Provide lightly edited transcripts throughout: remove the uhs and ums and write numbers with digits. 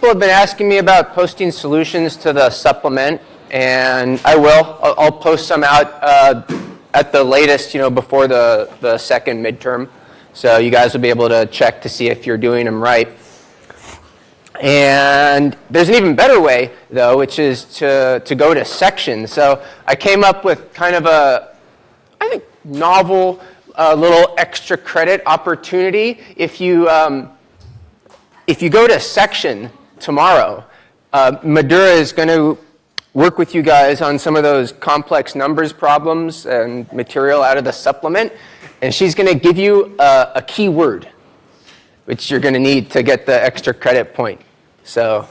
People have been asking me about posting solutions to the supplement, and I will. I'll post some out at the latest, before the second midterm. So you guys will be able to check to see if you're doing them right. And there's an even better way, though, which is to go to sections. So I came up with kind of a, I think, novel little extra credit opportunity. If you go to section tomorrow, Madura is going to work with you guys on some of those complex numbers problems and material out of the supplement. And she's going to give you a keyword, which you're going to need to get the extra credit point. So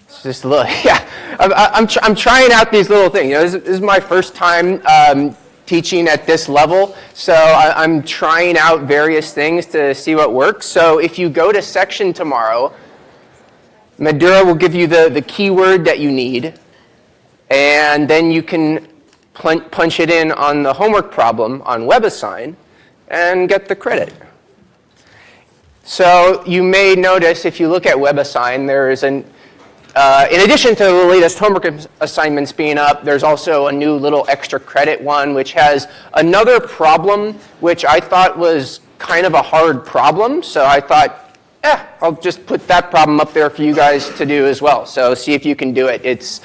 it's just a little, yeah. I'm trying out these little things. This is my first time teaching at this level, so I'm trying out various things to see what works. So if you go to section tomorrow, Madura will give you the keyword that you need, and then you can punch it in on the homework problem on WebAssign and get the credit. So you may notice if you look at WebAssign, there is in addition to the latest homework assignments being up, there's also a new little extra credit one which has another problem which I thought was kind of a hard problem. So I thought, I'll just put that problem up there for you guys to do as well. So see if you can do it. It's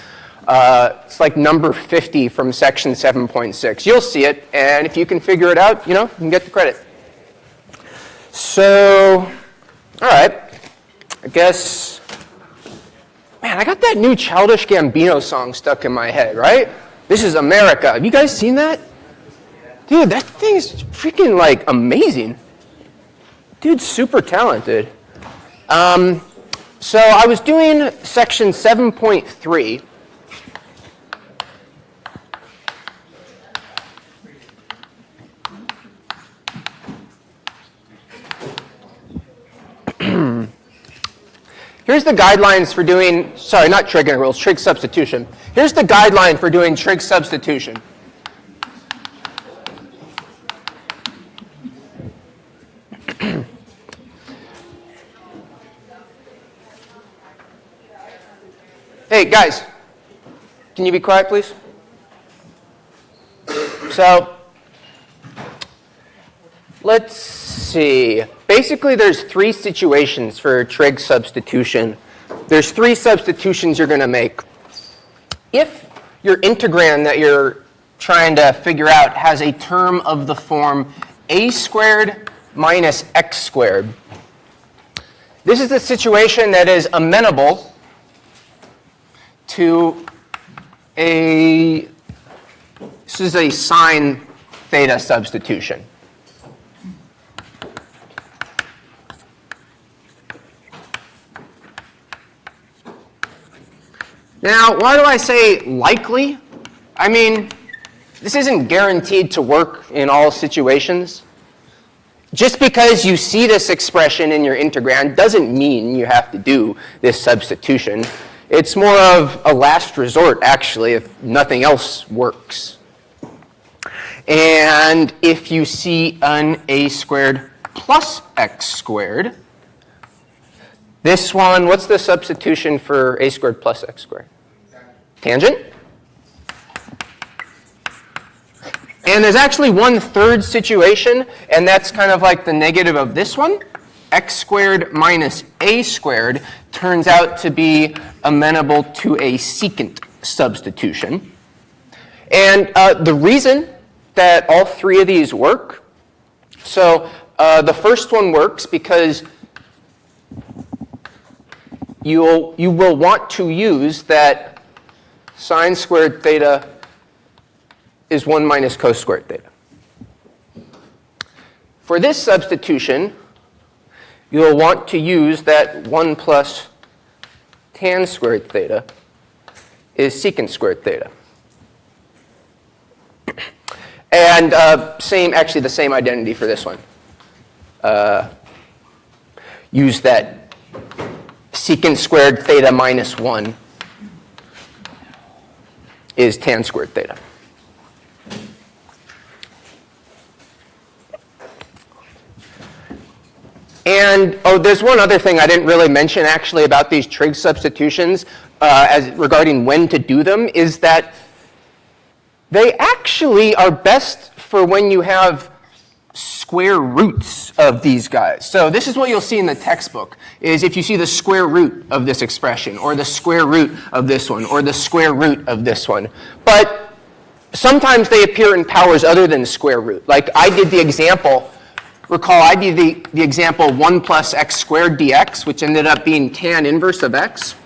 like number 50 from section 7.6. You'll see it, and if you can figure it out, you can get the credit. So, all right, I guess, man, I got that new Childish Gambino song stuck in my head, right? This is America. Have you guys seen that? Dude, that thing's freaking, amazing. Dude's super talented. So I was doing section 7.3. Here's the guidelines for doing, sorry, not trig integrals, trig substitution. Here's the guideline for doing trig substitution. Hey, guys, can you be quiet, please? So, let's see. Basically, there's three situations for trig substitution. There's three substitutions you're going to make. If your integrand that you're trying to figure out has a term of the form a squared minus x squared, this is a situation that is amenable to this is a sine theta substitution. Now, why do I say likely? I mean, this isn't guaranteed to work in all situations. Just because you see this expression in your integrand doesn't mean you have to do this substitution. It's more of a last resort, actually, if nothing else works. And if you see an a squared plus x squared, this one, what's the substitution for a squared plus x squared? Tangent. And there's actually one third situation, and that's kind of like the negative of this one. X squared minus a squared turns out to be amenable to a secant substitution. And the reason that all three of these work, so the first one works because you will want to use that sine squared theta is 1 minus cos squared theta. For this substitution, you'll want to use that 1 plus tan squared theta is secant squared theta. And actually the same identity for this one. Use that secant squared theta minus 1 is tan squared theta. And oh, there's one other thing I didn't really mention actually about these trig substitutions as regarding when to do them is that they actually are best for when you have square roots of these guys. So this is what you'll see in the textbook, is if you see the square root of this expression, or the square root of this one, or the square root of this one. But sometimes they appear in powers other than square root. Like I did the example, recall I did the example 1 plus x squared dx, which ended up being tan inverse of x.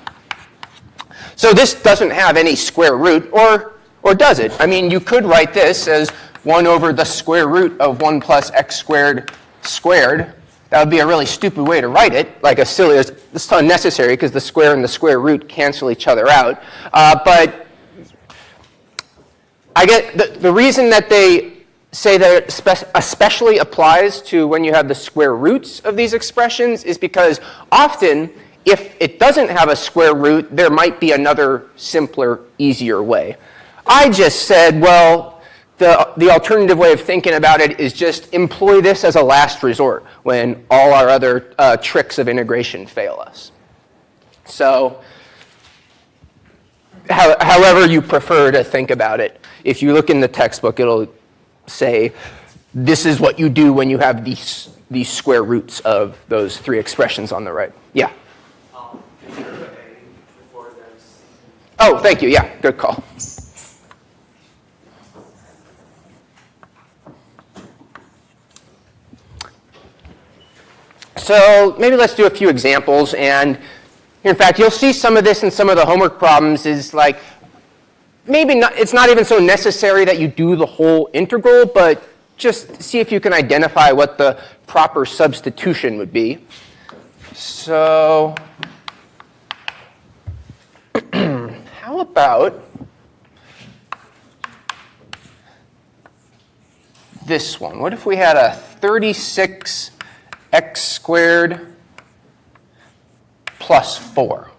So this doesn't have any square root, or does it? I mean, you could write this as 1 over the square root of 1 plus x squared squared. That would be a really stupid way to write it, like a silly, it's unnecessary because the square and the square root cancel each other out. But I get the reason that they say that it especially applies to when you have the square roots of these expressions is because often, if it doesn't have a square root, there might be another simpler, easier way. I just said, well, the alternative way of thinking about it is just employ this as a last resort when all our other tricks of integration fail us. So however you prefer to think about it, if you look in the textbook, it'll say this is what you do when you have these square roots of those three expressions on the right. Yeah? Oh, thank you. Yeah, good call. So maybe let's do a few examples. And in fact, you'll see some of this in some of the homework problems is like, maybe not, it's not even so necessary that you do the whole integral, but just see if you can identify what the proper substitution would be. So how about this one? What if we had a 36 x squared plus 4.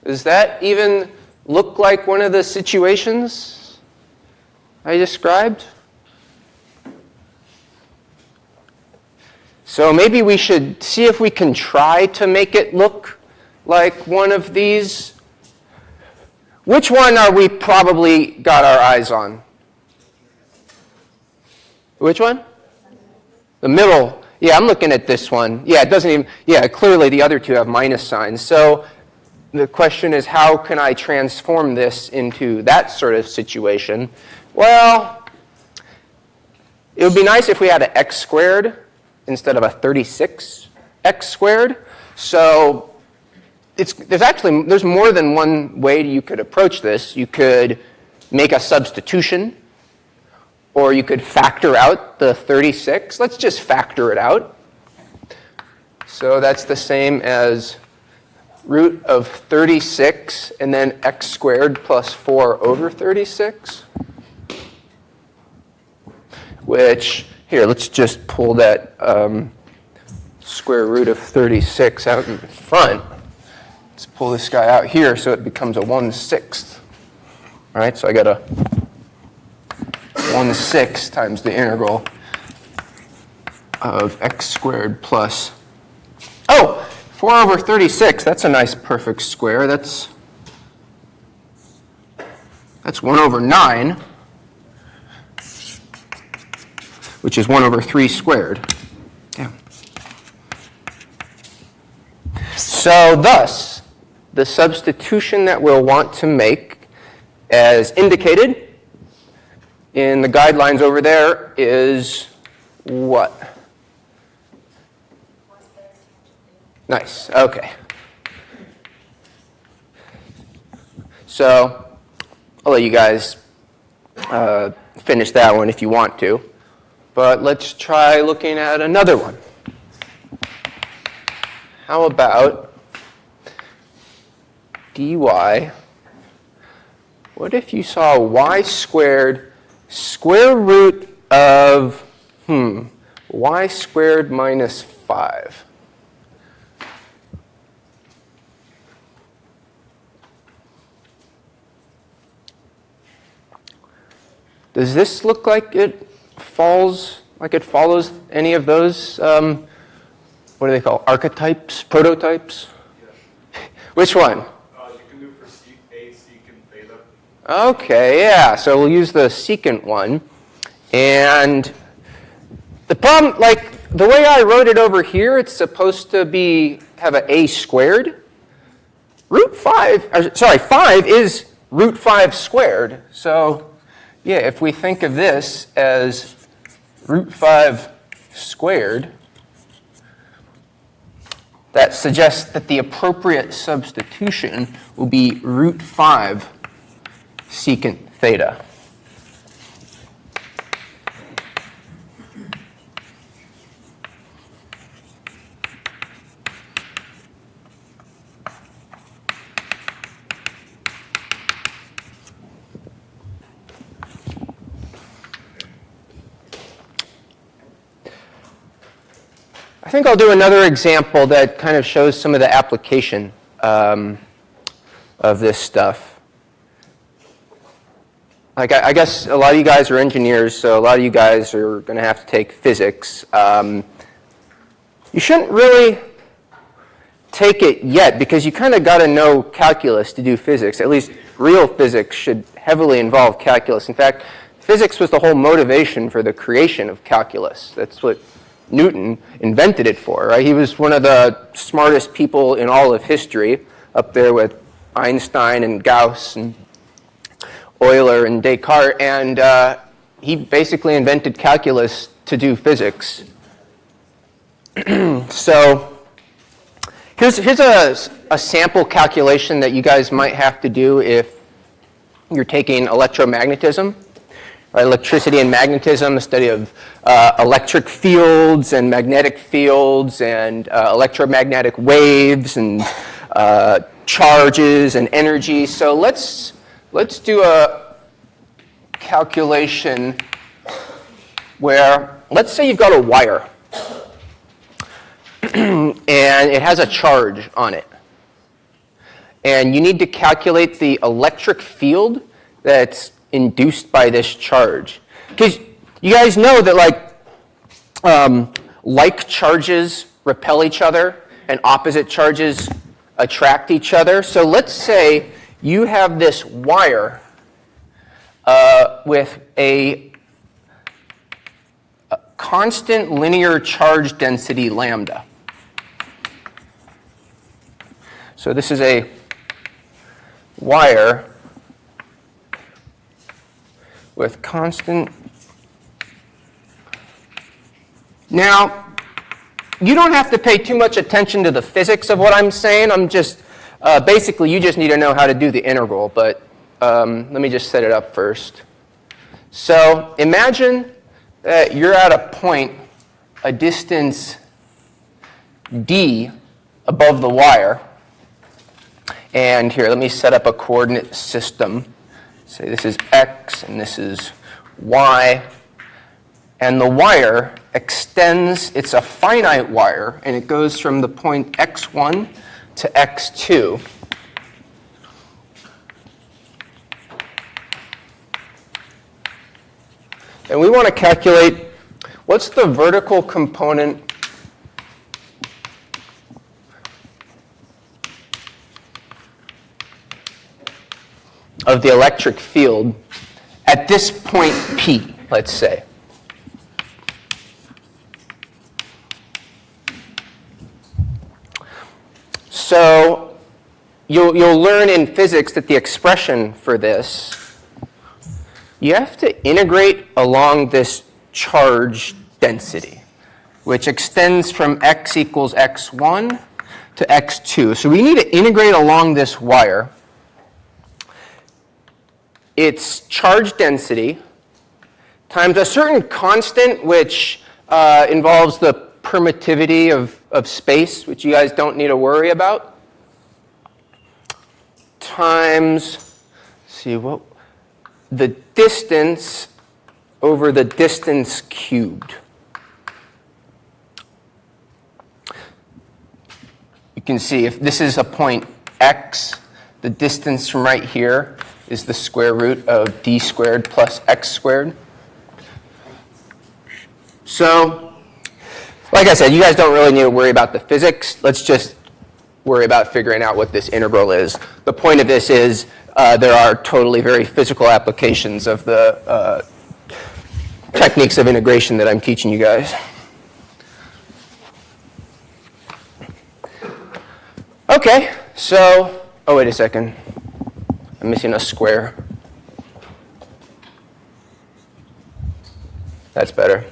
Does that even look like one of the situations I described? So maybe we should see if we can try to make it look like one of these. Which one are we probably got our eyes on? Which one? The middle. Yeah, I'm looking at this one. Yeah, it doesn't even, yeah, clearly the other two have minus signs. So the question is, how can I transform this into that sort of situation? Well, it would be nice if we had an x squared instead of a 36x squared. So there's more than one way you could approach this. You could make a substitution, or you could factor out the 36. Let's just factor it out. So that's the same as root of 36 and then x squared plus 4 over 36. Which, here, let's just pull that square root of 36 out in front. Let's pull this guy out here so it becomes a 1/6. All right, so I got a 1/6 times the integral of x squared plus, 4 over 36, that's a nice perfect square. That's 1 over 9, which is 1 over 3 squared. Yeah. So thus, the substitution that we'll want to make, as indicated in the guidelines over there, is what? Nice, okay. So I'll let you guys finish that one if you want to. But let's try looking at another one. How about dy? What if you saw y squared square root of, y squared minus 5? Does this look like it follows any of those, what do they call, archetypes, prototypes? Yeah. Which one? You can do for A, secant, theta. Okay, yeah, so we'll use the secant one. And the problem, like the way I wrote it over here, it's supposed to have an a squared. 5 is root 5 squared. So yeah, if we think of this as root 5 squared, that suggests that the appropriate substitution will be root 5 secant theta. I think I'll do another example that kind of shows some of the application of this stuff. Like I guess a lot of you guys are engineers, so a lot of you guys are going to have to take physics. You shouldn't really take it yet because you kind of got to know calculus to do physics. At least real physics should heavily involve calculus. In fact, physics was the whole motivation for the creation of calculus. That's what Newton invented it for, right? He was one of the smartest people in all of history, up there with Einstein and Gauss and Euler and Descartes, and he basically invented calculus to do physics. So here's a sample calculation that you guys might have to do if you're taking electromagnetism. Right, electricity and magnetism, the study of electric fields and magnetic fields and electromagnetic waves and charges and energy. So let's do a calculation where, let's say you've got a wire and it has a charge on it. And you need to calculate the electric field that's induced by this charge. Because you guys know that like charges repel each other and opposite charges attract each other. So let's say you have this wire with a constant linear charge density lambda. So this is a wire with constant. Now, you don't have to pay too much attention to the physics of what I'm saying. I'm just, basically, you just need to know how to do the integral, but let me just set it up first. So imagine that you're at a point, a distance d above the wire. And here, let me set up a coordinate system. Say this is x and this is y. And the wire extends, it's a finite wire, and it goes from the point x1 to x2. And we want to calculate what's the vertical component of the electric field at this point P, let's say. So you'll learn in physics that the expression for this, you have to integrate along this charge density, which extends from x equals x1 to x2. So we need to integrate along this wire its charge density times a certain constant, which involves the permittivity of space, which you guys don't need to worry about, times, the distance over the distance cubed. You can see if this is a point x, the distance from right here is the square root of d squared plus x squared. So, like I said, you guys don't really need to worry about the physics. Let's just worry about figuring out what this integral is. The point of this is there are totally very physical applications of the techniques of integration that I'm teaching you guys. Okay, so, oh, wait a second. I'm missing a square. That's better.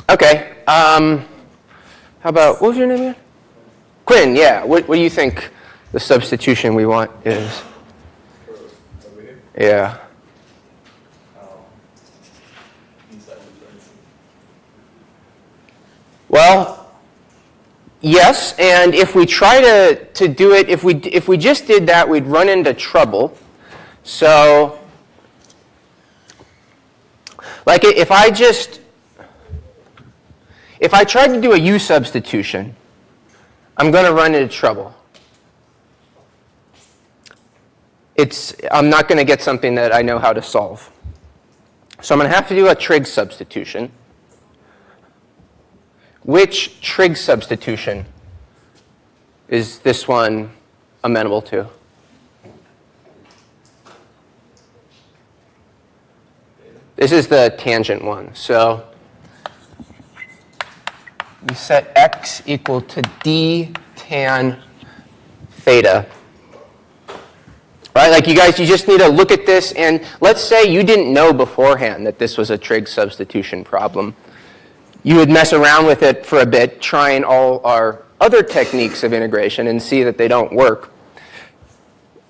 Okay, how about, what was your name again? Quinn, yeah. What do you think the substitution we want is? Yeah. Well, yes, and if we try to do it, if we just did that, we'd run into trouble. So, like if I tried to do a U substitution, I'm going to run into trouble. I'm not going to get something that I know how to solve. So I'm going to have to do a trig substitution. Which trig substitution is this one amenable to? This is the tangent one. So we set x equal to d tan theta. Right? Like you just need to look at this, and let's say you didn't know beforehand that this was a trig substitution problem. You would mess around with it for a bit, trying all our other techniques of integration and see that they don't work.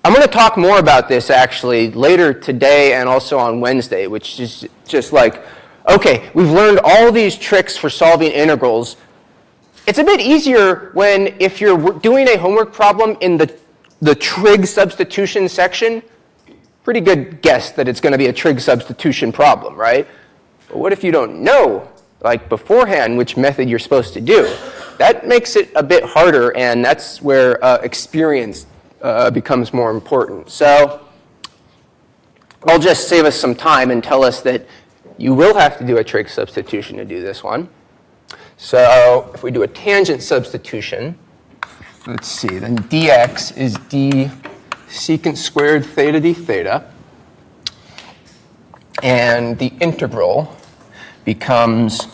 I'm going to talk more about this actually later today and also on Wednesday, which is just like, okay, we've learned all these tricks for solving integrals. It's a bit easier if you're doing a homework problem in the trig substitution section, pretty good guess that it's going to be a trig substitution problem, right? But what if you don't know, like beforehand, which method you're supposed to do? That makes it a bit harder, and that's where experience becomes more important. So I'll just save us some time and tell us that you will have to do a trig substitution to do this one. So if we do a tangent substitution, let's see, then dx is d secant squared theta d theta. And the integral becomes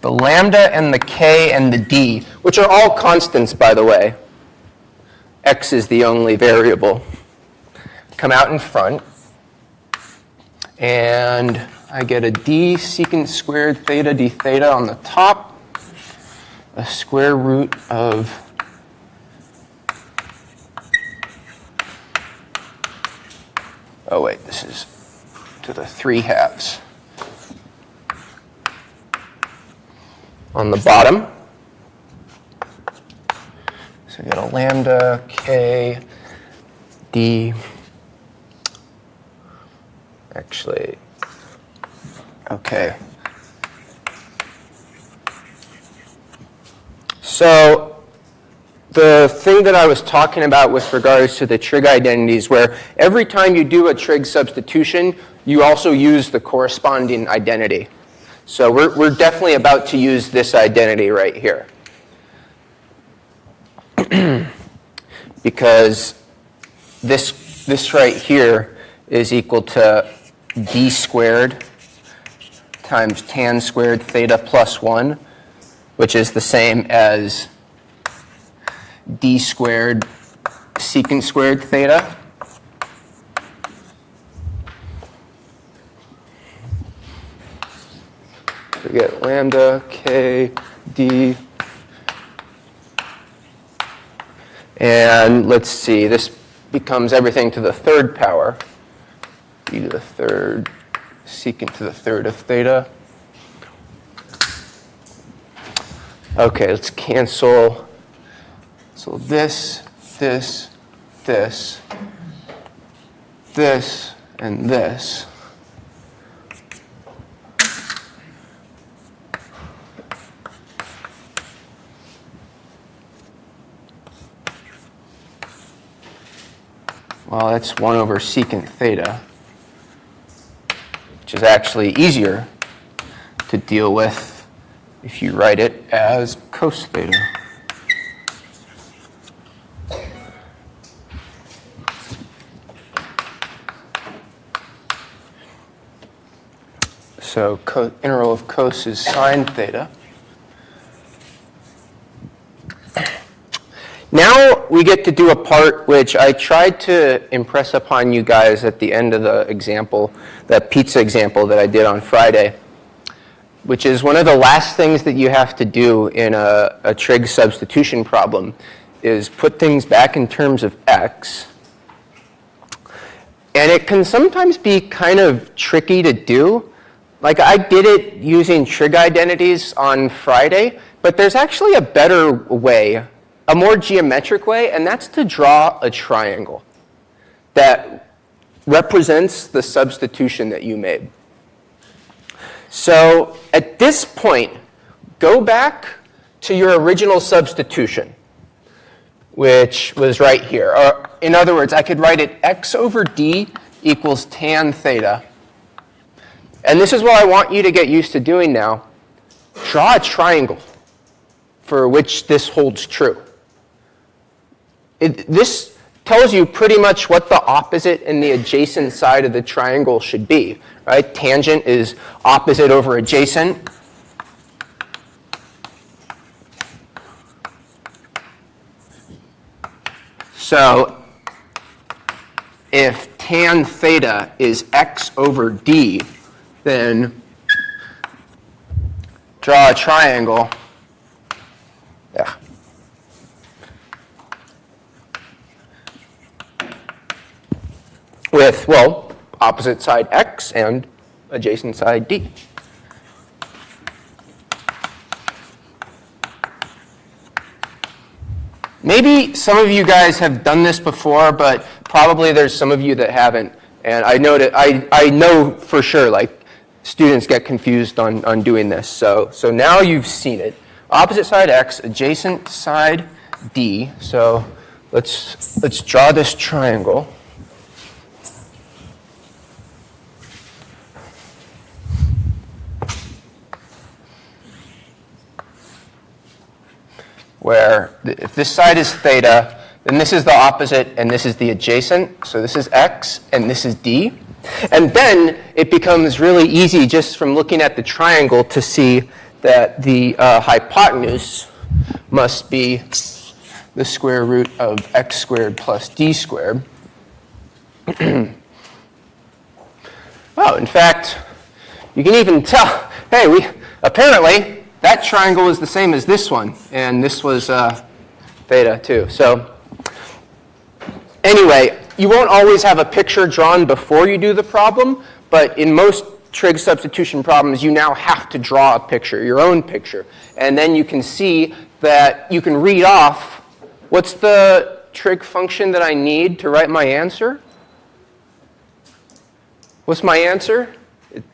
the lambda and the k and the d, which are all constants, by the way. X is the only variable. Come out in front. And I get a d secant squared theta d theta on the top, a square root of oh wait, this is to the 3/2 on the bottom. So we get a lambda k d. Actually, okay. So the thing that I was talking about with regards to the trig identities, where every time you do a trig substitution, you also use the corresponding identity. So we're definitely about to use this identity right here. Because this right here is equal to d squared times tan squared theta plus 1, which is the same as d squared secant squared theta. We get lambda k d. And let's see, this becomes everything to the third power. E to the third secant to the third of theta. Okay, let's cancel. So this, and this. Well, that's 1 over secant theta, which is actually easier to deal with if you write it as cos theta. So integral of cos is sine theta. Now we get to do a part which I tried to impress upon you guys at the end of the example, that pizza example that I did on Friday, which is one of the last things that you have to do in a trig substitution problem, is put things back in terms of x. And it can sometimes be kind of tricky to do. Like, I did it using trig identities on Friday, but there's actually a better way, a more geometric way, and that's to draw a triangle that represents the substitution that you made. So at this point, go back to your original substitution, which was right here. Or, in other words, I could write it x over d equals tan theta. And this is what I want you to get used to doing now. Draw a triangle for which this holds true. This tells you pretty much what the opposite and the adjacent side of the triangle should be, right? Tangent is opposite over adjacent. So if tan theta is x over d, then draw a triangle. Yeah. With, well, opposite side x and adjacent side d. Maybe some of you guys have done this before, but probably there's some of you that haven't. And I know for sure, like, students get confused on doing this. So now you've seen it. Opposite side x, adjacent side d. So let's draw this triangle. Where if this side is theta, then this is the opposite and this is the adjacent. So this is x and this is d. And then it becomes really easy just from looking at the triangle to see that the hypotenuse must be the square root of x squared plus d squared. Oh, in fact, you can even tell, hey, apparently that triangle is the same as this one, and this was theta too. So anyway, you won't always have a picture drawn before you do the problem, but in most trig substitution problems, you now have to draw a picture, your own picture. And then you can see that you can read off, what's the trig function that I need to write my answer? What's my answer? It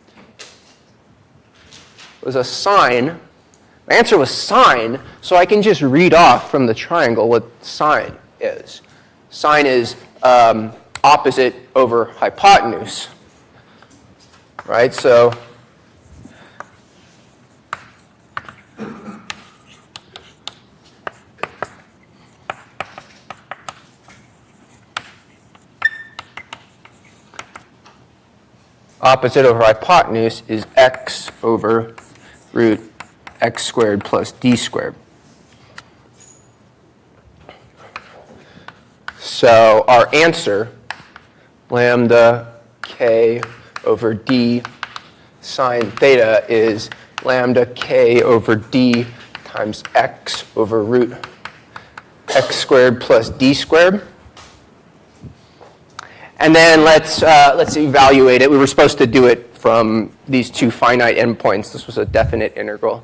was a sine. My answer was sine, so I can just read off from the triangle what sine is. Sine is opposite over hypotenuse, right? So opposite over hypotenuse is x over root x squared plus d squared. So our answer, lambda k over d sine theta, is lambda k over d times x over root x squared plus d squared. And then let's evaluate it. We were supposed to do it from these two finite endpoints. This was a definite integral.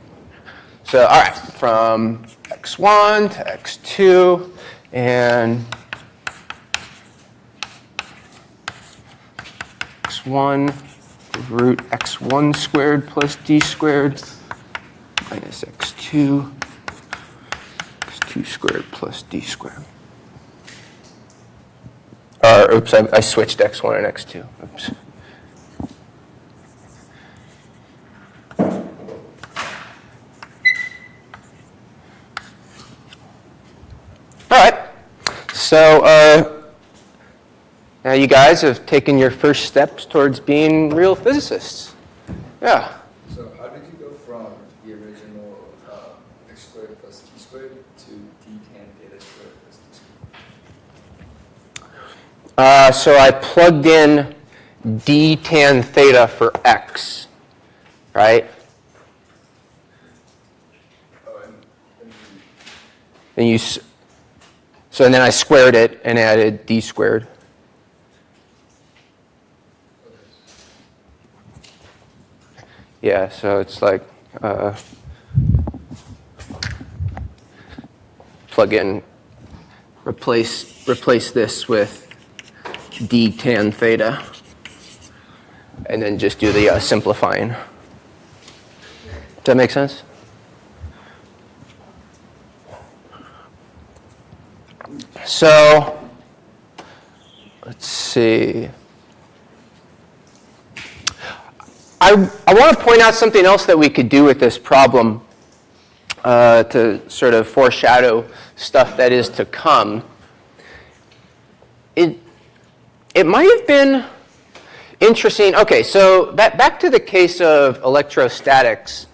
So, all right, from x1 to x2, and x1 root x1 squared plus d squared minus x2 squared plus d squared. All are, oops, I switched x1 and x2. Oops. All right, so now you guys have taken your first steps towards being real physicists. Yeah. So how did you go from the original x squared plus t squared to d tan theta squared plus t squared? So I plugged in d tan theta for x, right? Oh, And you, so and then I squared it and added d squared. Yeah, so it's like plug in, replace this with d tan theta, and then just do the simplifying. Does that make sense? So let's see. I want to point out something else that we could do with this problem to sort of foreshadow stuff that is to come. It might have been interesting. Okay, so back to the case of electrostatics.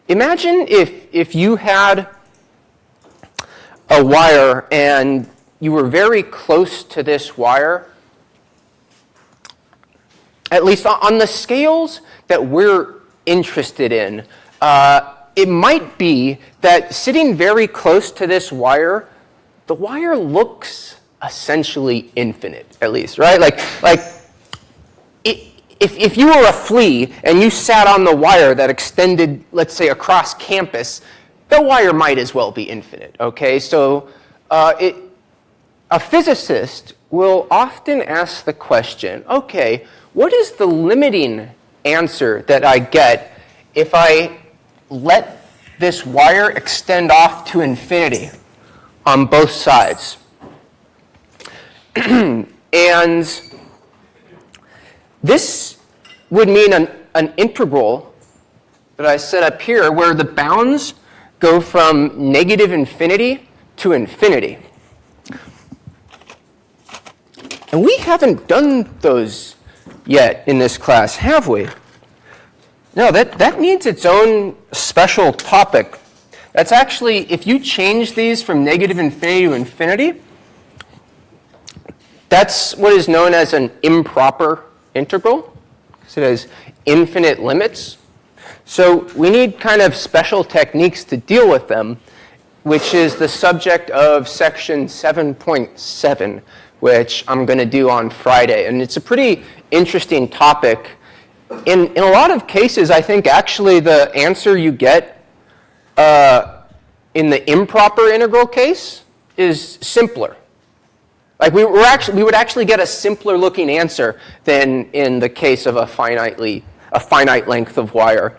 Imagine if you had a wire and you were very close to this wire. At least on the scales that we're interested in, it might be that sitting very close to this wire, the wire looks essentially infinite, at least, right? Like if you were a flea and you sat on the wire that extended, let's say, across campus, the wire might as well be infinite, okay? So a physicist will often ask the question, okay, what is the limiting answer that I get if I let this wire extend off to infinity on both sides? And this would mean an integral that I set up here where the bounds go from negative infinity to infinity. And we haven't done those yet in this class, have we? No, that needs its own special topic. That's actually, if you change these from negative infinity to infinity, that's what is known as an improper integral, because it has infinite limits. So we need kind of special techniques to deal with them, which is the subject of section 7.7, which I'm going to do on Friday. And it's a pretty interesting topic. In a lot of cases, I think actually the answer you get in the improper integral case is simpler. Like we would actually get a simpler looking answer than in the case of a finite length of wire.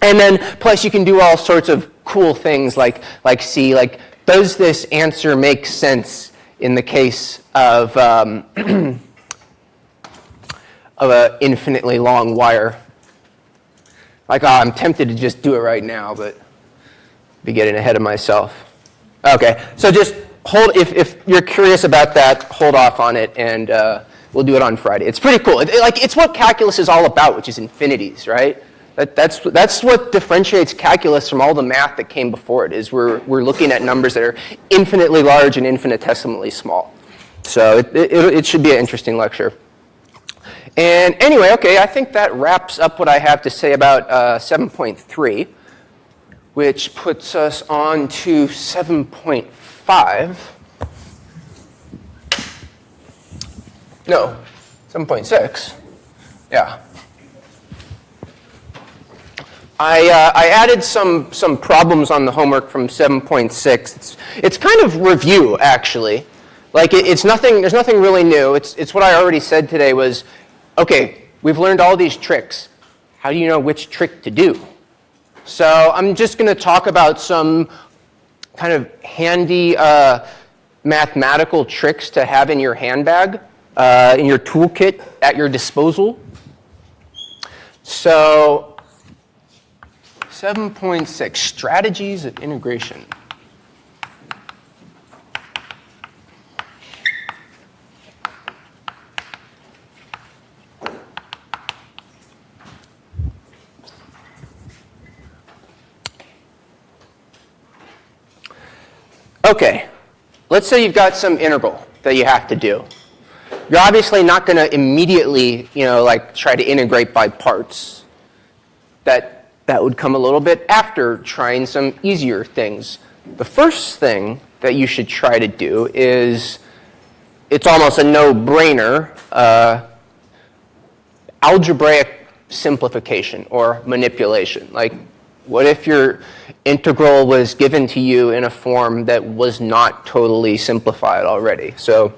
And then plus you can do all sorts of cool things like see, like, does this answer make sense in the case of an infinitely long wire? Like, I'm tempted to just do it right now, but I'll be getting ahead of myself. Okay, so just hold, if you're curious about that, hold off on it, and we'll do it on Friday. It's pretty cool. It's what calculus is all about, which is infinities, right? That's what differentiates calculus from all the math that came before it, is we're looking at numbers that are infinitely large and infinitesimally small. So it should be an interesting lecture. And anyway, okay, I think that wraps up what I have to say about 7.3, which puts us on to 7.5. No, 7.6. Yeah. I added some problems on the homework from 7.6. It's kind of review, actually. Like it's nothing. There's nothing really new. It's what I already said today. Was okay. We've learned all these tricks. How do you know which trick to do? So I'm just going to talk about some kind of handy mathematical tricks to have in your handbag, in your toolkit at your disposal. So 7.6, strategies of integration. Okay, let's say you've got some integral that you have to do. You're obviously not going to immediately, like try to integrate by parts. That would come a little bit after trying some easier things. The first thing that you should try to do is, it's almost a no-brainer, algebraic simplification or manipulation. Like, what if your integral was given to you in a form that was not totally simplified already? So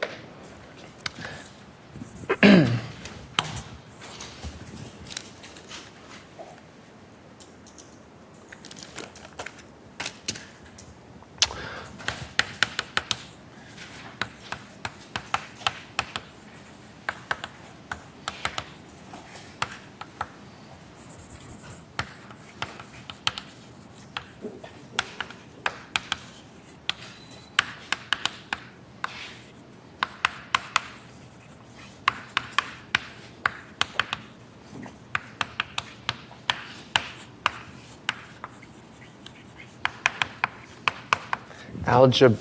algebraically.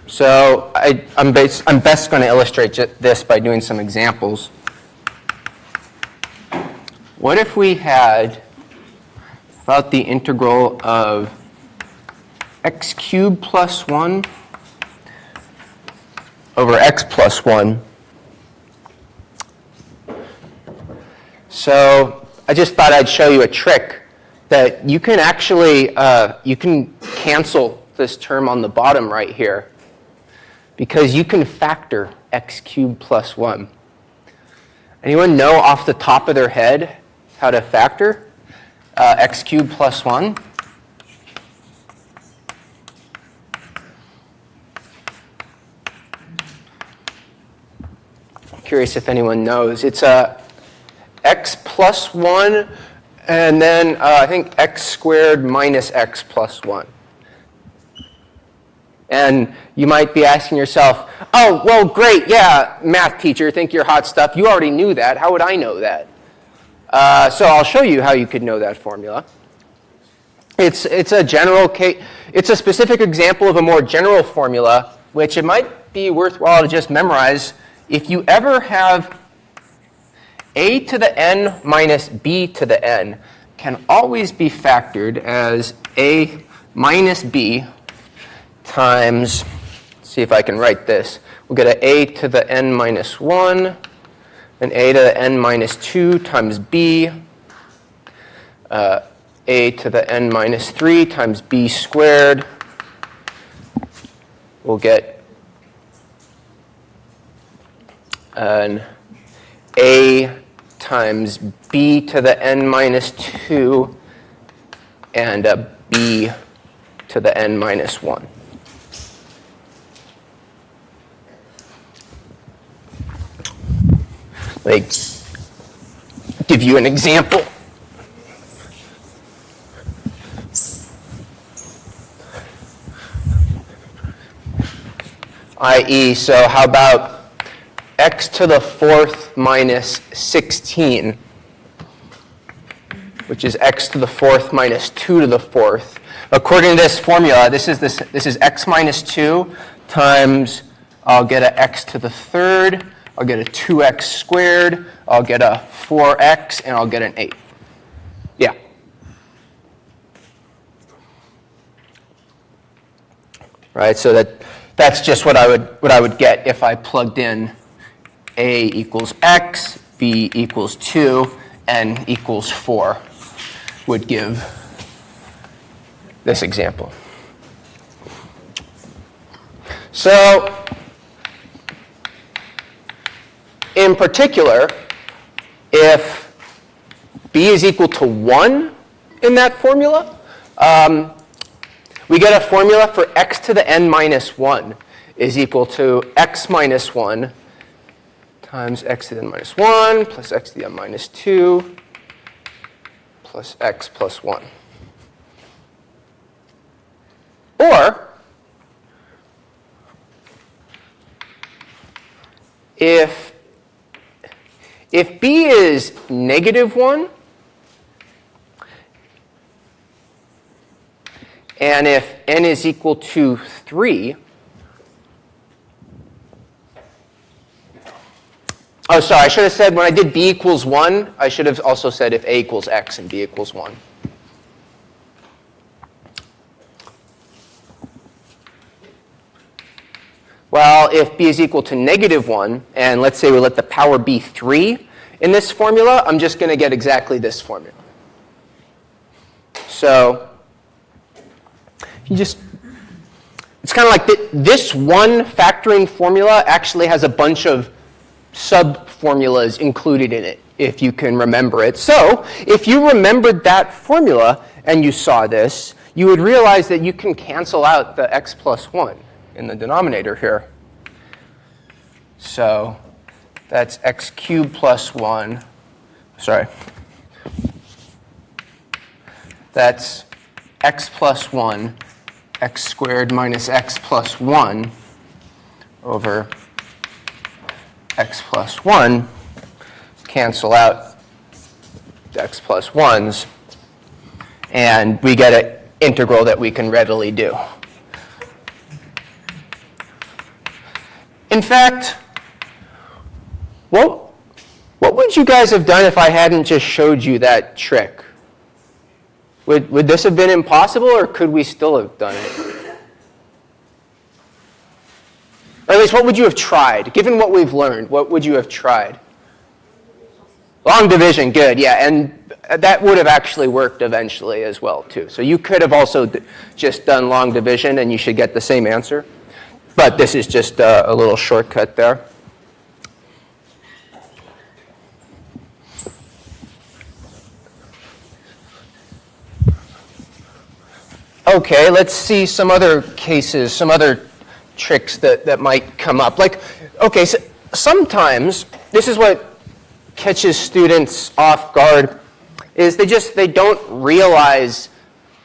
So I'm best going to illustrate this by doing some examples. What if we had about the integral of x cubed plus 1 over x plus 1? So I just thought I'd show you a trick that you can actually, you can cancel this term on the bottom right here because you can factor x cubed plus 1. Anyone know off the top of their head how to factor x cubed plus 1? I'm curious if anyone knows. It's x plus 1, and then I think x squared minus x plus 1. And you might be asking yourself, oh, well, great, yeah, math teacher, think you're hot stuff. You already knew that. How would I know that? So I'll show you how you could know that formula. It's a general case. It's a specific example of a more general formula, which it might be worthwhile to just memorize. If you ever have a to the n minus b to the n can always be factored as a minus b times, let's see if I can write this. We'll get a to the n minus 1, and a to the n minus 2 times b, a to the n minus 3 times b squared. We'll get an a times b to the n minus 2 and a b to the n minus 1. Let me give you an example. I.e., so how about x to the 4th minus 16, which is x to the 4th minus 2 to the 4th. According to this formula, this is x minus 2 times, I'll get a x to the 3rd, I'll get a 2x squared, I'll get a 4x, and I'll get an 8. Yeah. Right, so that's just what I would get if I plugged in a equals x, b equals 2, n equals 4 would give this example. So in particular, if b is equal to 1 in that formula, we get a formula for x to the n minus 1 is equal to x minus 1 times x to the n minus 1 plus x to the n minus 2 plus x plus 1. Or, if b is negative 1, and if n is equal to 3, oh, sorry, I should have said when I did b equals 1, I should have also said if a equals x and b equals 1. Well, if b is equal to negative 1, and let's say we let the power be 3 in this formula, I'm just going to get exactly this formula. So it's kind of like this one factoring formula actually has a bunch of sub-formulas included in it, if you can remember it. So if you remembered that formula and you saw this, you would realize that you can cancel out the x plus 1 in the denominator here. So that's x cubed plus 1. Sorry. That's x plus 1, x squared minus x plus 1 over x plus 1. Cancel out the x plus 1s. And we get an integral that we can readily do. In fact, what would you guys have done if I hadn't just showed you that trick? Would this have been impossible, or could we still have done it? Or at least, what would you have tried? Given what we've learned, what would you have tried? Long division, good, yeah, and that would have actually worked eventually as well, too. So you could have also just done long division, and you should get the same answer. But this is just a little shortcut there. Okay, let's see some other cases, some other tricks that might come up. Like, okay, so sometimes, this is what catches students off guard, is they don't realize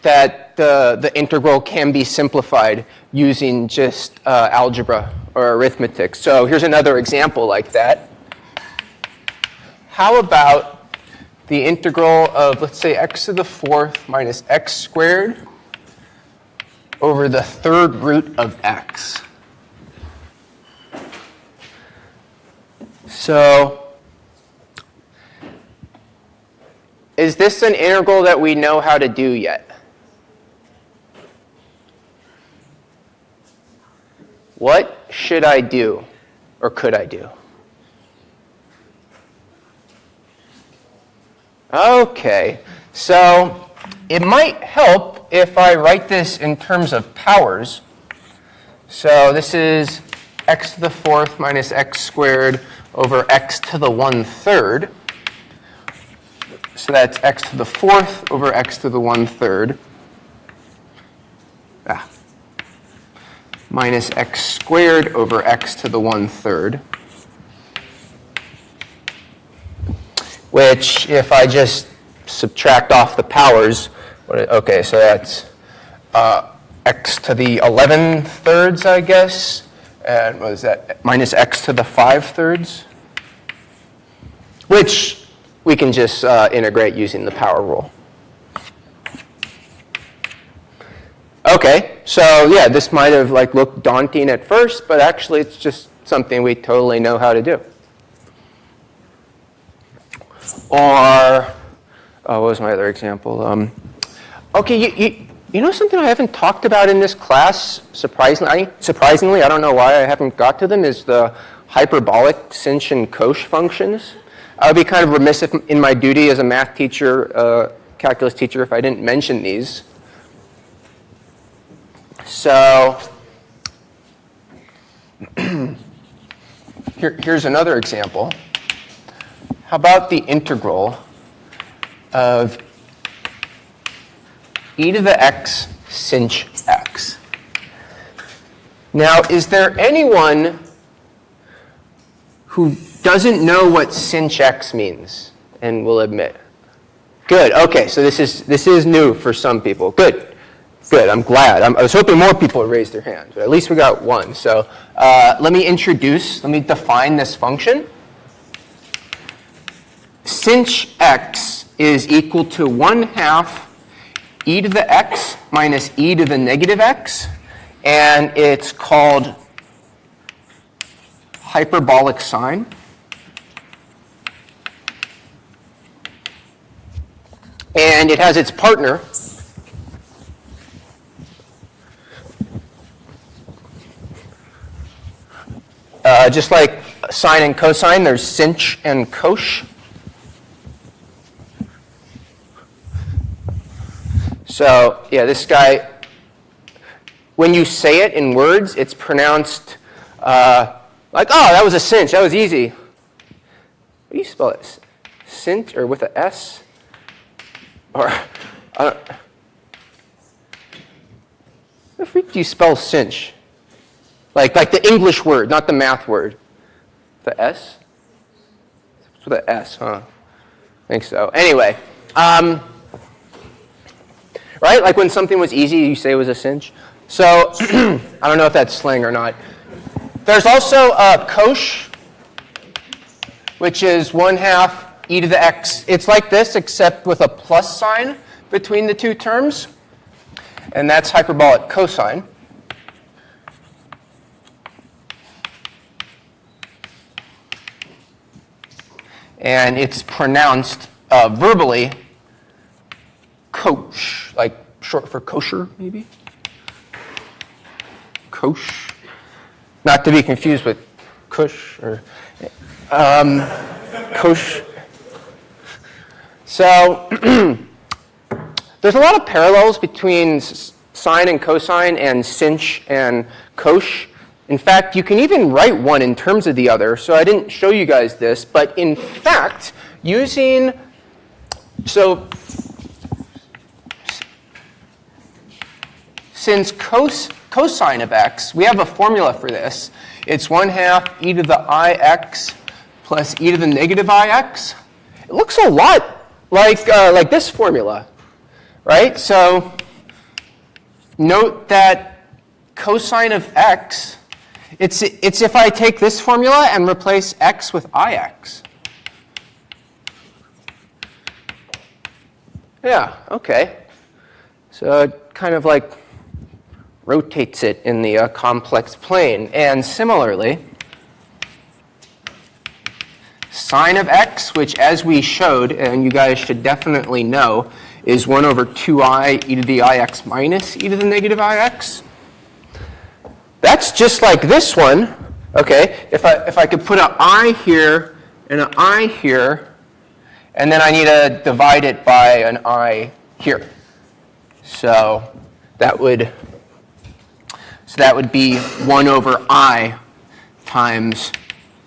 that the integral can be simplified using just algebra or arithmetic. So here's another example like that. How about the integral of, let's say, x to the 4th minus x squared over the 3rd root of x? So is this an integral that we know how to do yet? What should I do, or could I do? Okay, so it might help if I write this in terms of powers. So this is x to the 4th minus x squared over x to the 1/3. So that's x to the 4th over x to the 1/3. Minus x squared over x to the 1/3. Which, if I just subtract off the powers, okay, so that's x to the 11/3, I guess. And what is that? Minus x to the 5/3. Which we can just integrate using the power rule. Okay, so yeah, this might have looked daunting at first, but actually it's just something we totally know how to do. Or, what was my other example? Okay, you know something I haven't talked about in this class, surprisingly, I don't know why I haven't got to them, is the hyperbolic sinh and cosh functions. I would be kind of remiss in my duty as a math teacher, calculus teacher, if I didn't mention these. So here's another example. How about the integral of e to the x sinh x. Now, is there anyone who doesn't know what sinh x means and will admit? Good. Okay, so this is new for some people. Good. Good. I'm glad. I was hoping more people would raise their hands, but at least we got one. So let me define this function. Sinh x is equal to 1/2 e to the x minus e to the negative x, and it's called hyperbolic sine. And it has its partner, just like sine and cosine, there's sinh and cosh. So yeah, this guy, when you say it in words, it's pronounced like, oh, that was a sinh, that was easy. What do you spell it? Sint or with an S? Or, how the freak do you spell cinch? Like the English word, not the math word. The S? It's with an S, huh? I think so. Anyway, right? Like when something was easy, you say it was a cinch. So, I don't know if that's slang or not. There's also cosh, which is 1/2 e to the x. It's like this, except with a plus sign between the two terms. And that's hyperbolic cosine. And it's pronounced verbally kosh, like short for kosher, maybe? Kosh. Not to be confused with kush or kosh. So there's a lot of parallels between sine and cosine and sinh and cosh. In fact, you can even write one in terms of the other. So I didn't show you guys this, but in fact, since cosine of x, we have a formula for this. It's 1/2 e to the ix plus e to the negative ix. It looks a lot like this formula, right? So note that cosine of x, it's if I take this formula and replace x with ix. Yeah, okay. So it kind of like rotates it in the complex plane. And similarly, sine of x, which as we showed, and you guys should definitely know, is 1/2i e to the ix minus e to the negative ix. That's just like this one. Okay, if I could put an I here and an I here, and then I need to divide it by an I here. So that would be 1/I times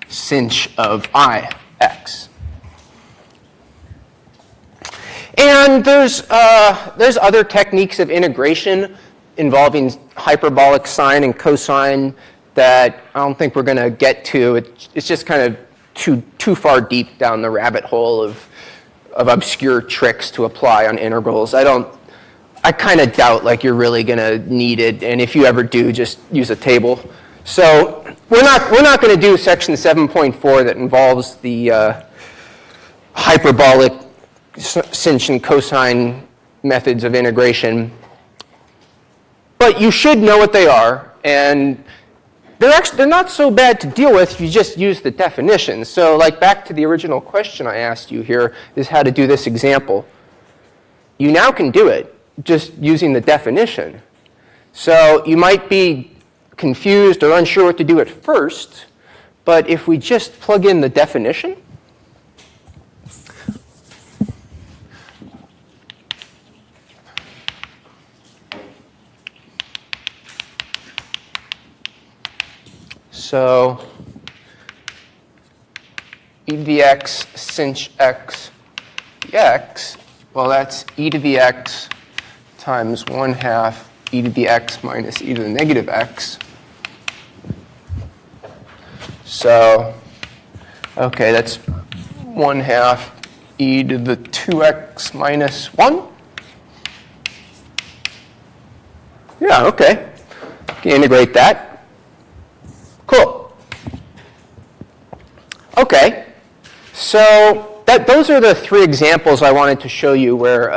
sinh of ix. And there's other techniques of integration involving hyperbolic sine and cosine that I don't think we're going to get to. It's just kind of too far deep down the rabbit hole of obscure tricks to apply on integrals. I kind of doubt like you're really going to need it, and if you ever do, just use a table. So we're not going to do section 7.4 that involves the hyperbolic sinh and cosine methods of integration. But you should know what they are, and they're not so bad to deal with if you just use the definitions. So like back to the original question I asked you here is how to do this example. You now can do it just using the definition. So you might be confused or unsure what to do at first, but if we just plug in the definition, so e to the x sinh x dx well, that's e to the x times 1/2 e to the x minus e to the negative x. So, okay, that's 1/2 e to the 2x minus 1. Yeah, okay. Can integrate that. Cool. Okay. So those are the three examples I wanted to show you where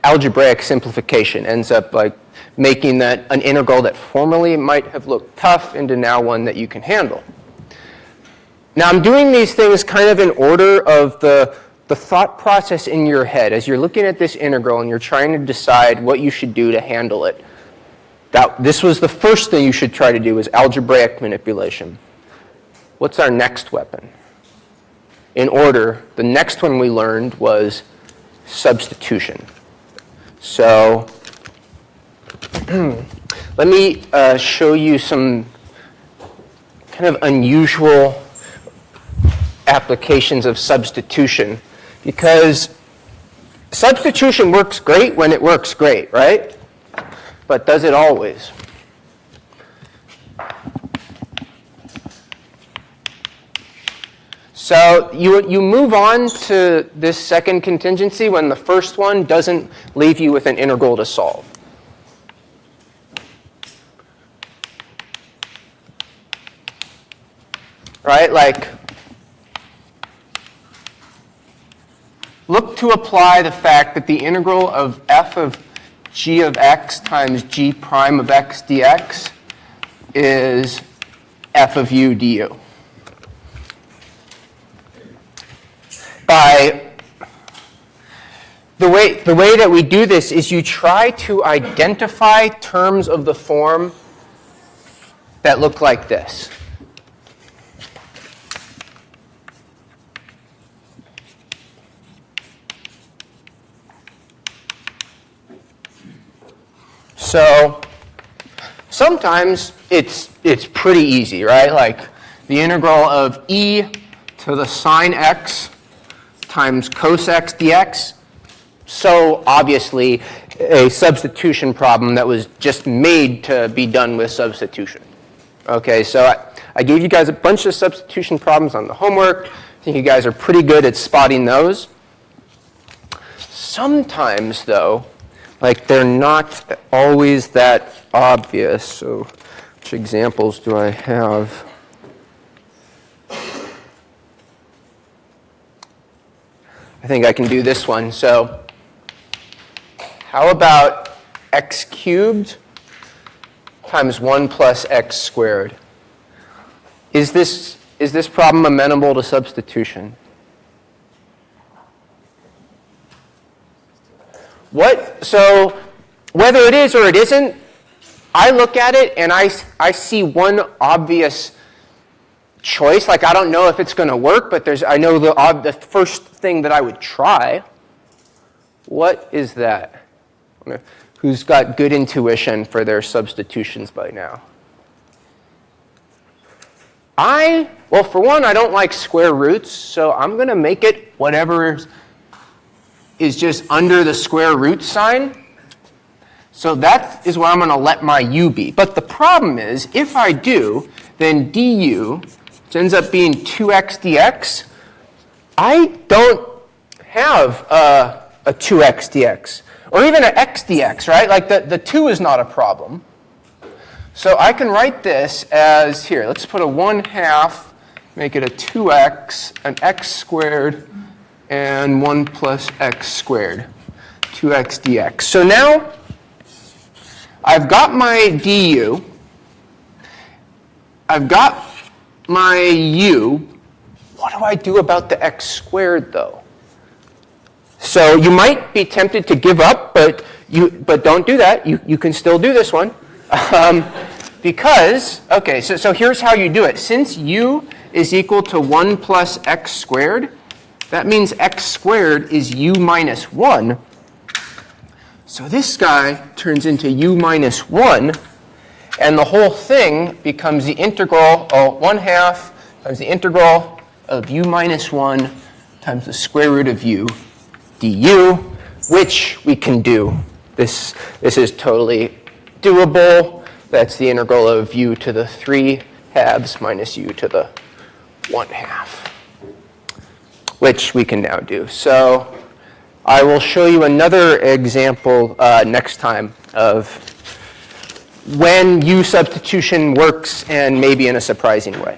algebraic simplification ends up like making that an integral that formerly might have looked tough into now one that you can handle. Now I'm doing these things kind of in order of the thought process in your head as you're looking at this integral and you're trying to decide what you should do to handle it. This was the first thing you should try to do is algebraic manipulation. What's our next weapon? In order, the next one we learned was substitution. So let me show you some kind of unusual applications of substitution, because substitution works great when it works great, right? But does it always? So you move on to this second contingency when the first one doesn't leave you with an integral to solve. Right? Like, look to apply the fact that the integral of f of g of x times g prime of x dx is f of u du. By the way that we do this is you try to identify terms of the form that look like this. So sometimes it's pretty easy, right? Like the integral of e to the sine x times cos x dx. So obviously a substitution problem that was just made to be done with substitution. Okay, so I gave you guys a bunch of substitution problems on the homework. I think you guys are pretty good at spotting those. Sometimes, though, like they're not always that obvious. So which examples do I have? I think I can do this one. So how about x cubed times 1 plus x squared? Is this problem amenable to substitution? So whether it is or it isn't, I look at it and I see one obvious choice. Like I don't know if it's going to work, but I know the first thing that I would try. What is that? Who's got good intuition for their substitutions by now? Well, for one, I don't like square roots, so I'm going to make it whatever is just under the square root sign. So that is where I'm going to let my u be. But the problem is, if I do, then du, which ends up being 2x dx, I don't have a 2x dx, or even an x dx, right? Like the 2 is not a problem. So I can write this as, here, let's put a 1/2, make it a 2x, an x squared, and 1 plus x squared, 2x dx. So now I've got my du, I've got my u. What do I do about the x squared, though? So you might be tempted to give up, but don't do that. You can still do this one. Because, okay, so here's how you do it. Since u is equal to 1 plus x squared, that means x squared is u minus 1. So this guy turns into u minus 1, and the whole thing becomes the integral of 1/2 times the integral of u minus 1 times the square root of u du. which we can do. This is totally doable. That's the integral of u to the 3/2 minus u to the 1/2, which we can now do. So I will show you another example next time of when u substitution works, and maybe in a surprising way.